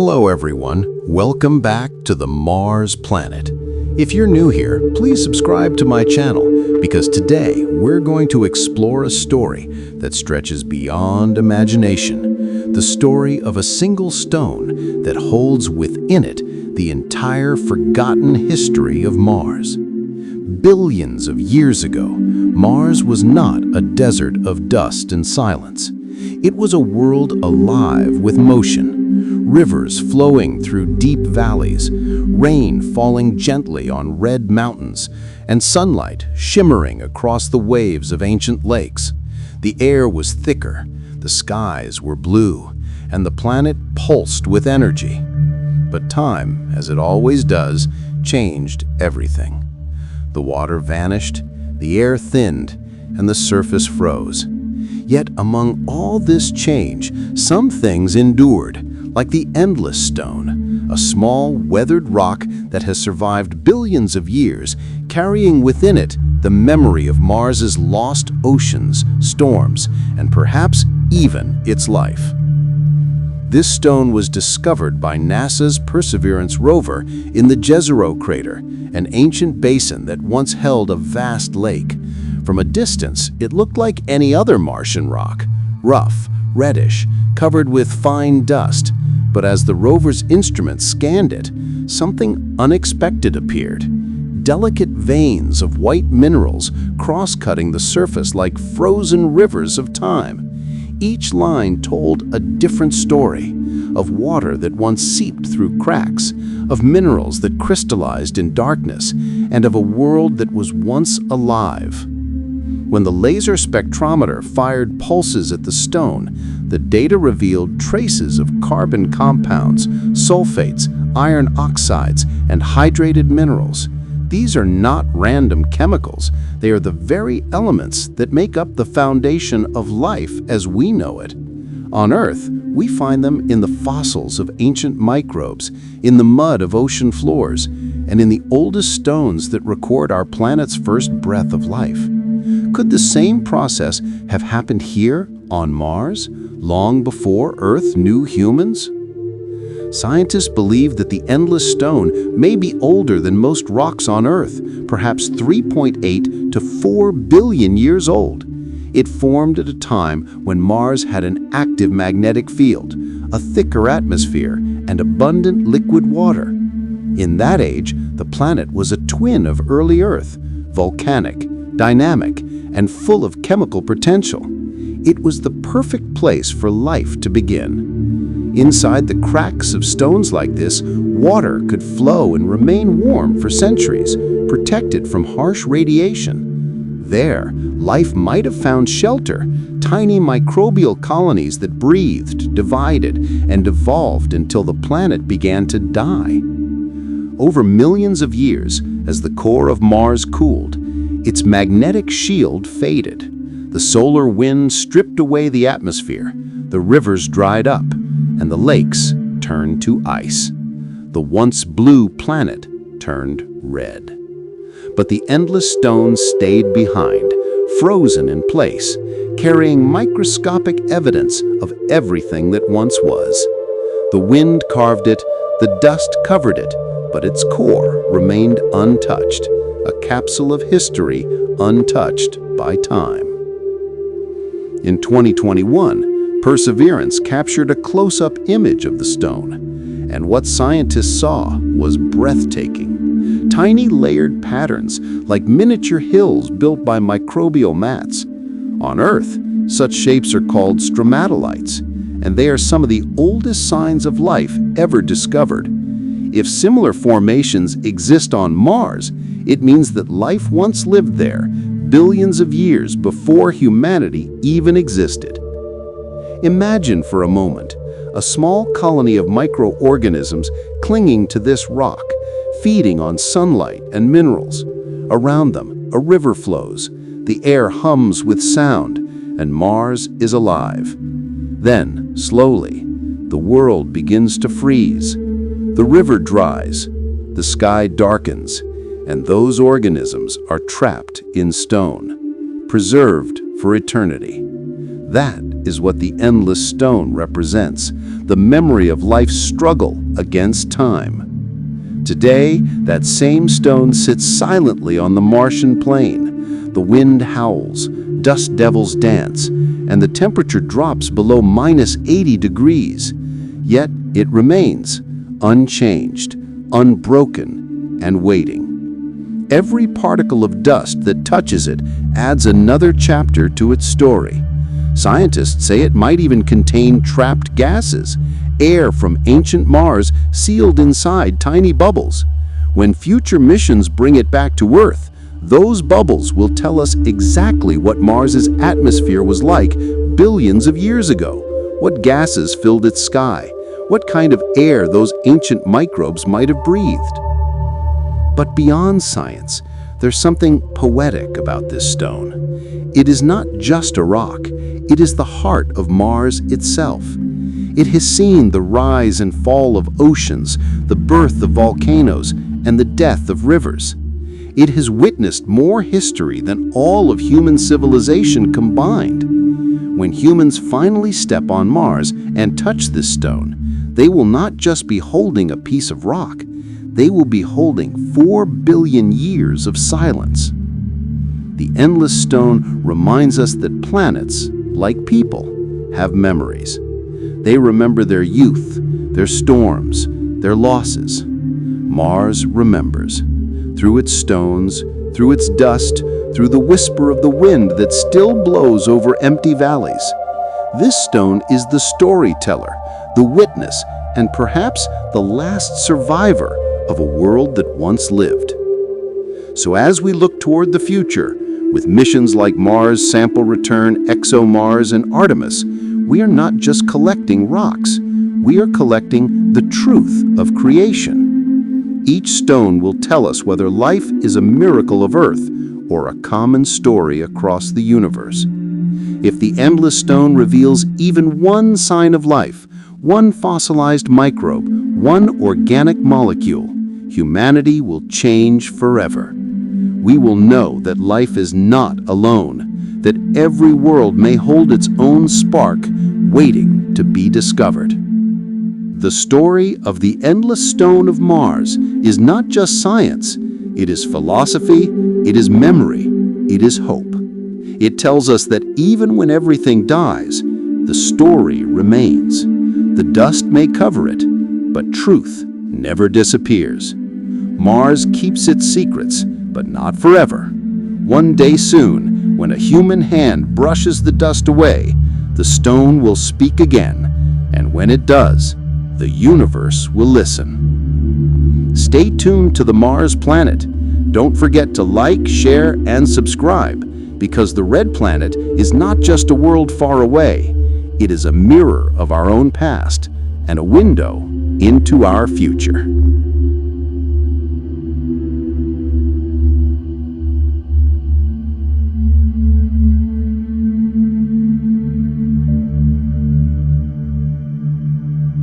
Hello everyone, welcome back to the Mars planet. If you're new here, please subscribe to my channel because today we're going to explore a story that stretches beyond imagination. The story of a single stone that holds within it the entire forgotten history of Mars. Billions of years ago, Mars was not a desert of dust and silence. It was a world alive with motion, rivers flowing through deep valleys, rain falling gently on red mountains, and sunlight shimmering across the waves of ancient lakes. The air was thicker, the skies were blue, and the planet pulsed with energy. But time, as it always does, changed everything. The water vanished, the air thinned, and the surface froze. Yet among all this change, some things endured, like the Endless Stone, a small, weathered rock that has survived billions of years, carrying within it the memory of Mars's lost oceans, storms, and perhaps even its life. This stone was discovered by NASA's Perseverance rover in the Gale Crater, an ancient basin that once held a vast lake. From a distance, it looked like any other Martian rock, rough, reddish, covered with fine dust. But as the rover's instruments scanned it, something unexpected appeared. Delicate veins of white minerals cross-cutting the surface like frozen rivers of time. Each line told a different story, of water that once seeped through cracks, of minerals that crystallized in darkness, and of a world that was once alive. When the laser spectrometer fired pulses at the stone, the data revealed traces of carbon compounds, sulfates, iron oxides, and hydrated minerals. These are not random chemicals. They are the very elements that make up the foundation of life as we know it. On Earth, we find them in the fossils of ancient microbes, in the mud of ocean floors, and in the oldest stones that record our planet's first breath of life. Could the same process have happened here on Mars, long before Earth knew humans? Scientists believe that the Endless Stone may be older than most rocks on Earth, perhaps 3.8 to 4 billion years old. It formed at a time when Mars had an active magnetic field, a thicker atmosphere, and abundant liquid water. In that age, the planet was a twin of early Earth, volcanic, dynamic, and full of chemical potential. It was the perfect place for life to begin. Inside the cracks of stones like this, water could flow and remain warm for centuries, protected from harsh radiation. There, life might have found shelter, tiny microbial colonies that breathed, divided, and evolved until the planet began to die. Over millions of years, as the core of Mars cooled, its magnetic shield faded. The solar wind stripped away the atmosphere, the rivers dried up, and the lakes turned to ice. The once blue planet turned red. But the Endless Stone stayed behind, frozen in place, carrying microscopic evidence of everything that once was. The wind carved it, the dust covered it, but its core remained untouched, a capsule of history untouched by time. In 2021, Perseverance captured a close-up image of the stone, and what scientists saw was breathtaking. Tiny layered patterns like miniature hills built by microbial mats. On Earth, such shapes are called stromatolites, and they are some of the oldest signs of life ever discovered. If similar formations exist on Mars, it means that life once lived there, billions of years before humanity even existed. Imagine for a moment a small colony of microorganisms clinging to this rock, feeding on sunlight and minerals. Around them, a river flows, the air hums with sound, and Mars is alive. Then, slowly, the world begins to freeze. The river dries, the sky darkens, and those organisms are trapped in stone, preserved for eternity. That is what the Endless Stone represents, the memory of life's struggle against time. Today, that same stone sits silently on the Martian plain. The wind howls, dust devils dance, and the temperature drops below -80 degrees. Yet it remains unchanged, unbroken, and waiting. Every particle of dust that touches it adds another chapter to its story. Scientists say it might even contain trapped gases, air from ancient Mars sealed inside tiny bubbles. When future missions bring it back to Earth, those bubbles will tell us exactly what Mars's atmosphere was like billions of years ago, what gases filled its sky, what kind of air those ancient microbes might have breathed. But beyond science, there's something poetic about this stone. It is not just a rock, it is the heart of Mars itself. It has seen the rise and fall of oceans, the birth of volcanoes, and the death of rivers. It has witnessed more history than all of human civilization combined. When humans finally step on Mars and touch this stone, they will not just be holding a piece of rock, they will be holding 4 billion years of silence. The endless stone reminds us that planets, like people, have memories. They remember their youth, their storms, their losses. Mars remembers. Through its stones, through its dust, through the whisper of the wind that still blows over empty valleys. This stone is the storyteller, the witness, and perhaps the last survivor of a world that once lived. So as we look toward the future, with missions like Mars Sample Return, ExoMars, and Artemis, we are not just collecting rocks, we are collecting the truth of creation. Each stone will tell us whether life is a miracle of Earth or a common story across the universe. If the endless stone reveals even one sign of life, one fossilized microbe, one organic molecule, humanity will change forever. We will know that life is not alone, that every world may hold its own spark, waiting to be discovered. The story of the endless stone of Mars is not just science, it is philosophy, it is memory, it is hope. It tells us that even when everything dies, the story remains. The dust may cover it, but truth never disappears. Mars keeps its secrets, but not forever. One day soon, when a human hand brushes the dust away, the stone will speak again, and when it does, the universe will listen. Stay tuned to the Mars Planet. Don't forget to like, share, and subscribe, because the Red Planet is not just a world far away, it is a mirror of our own past and a window into our future.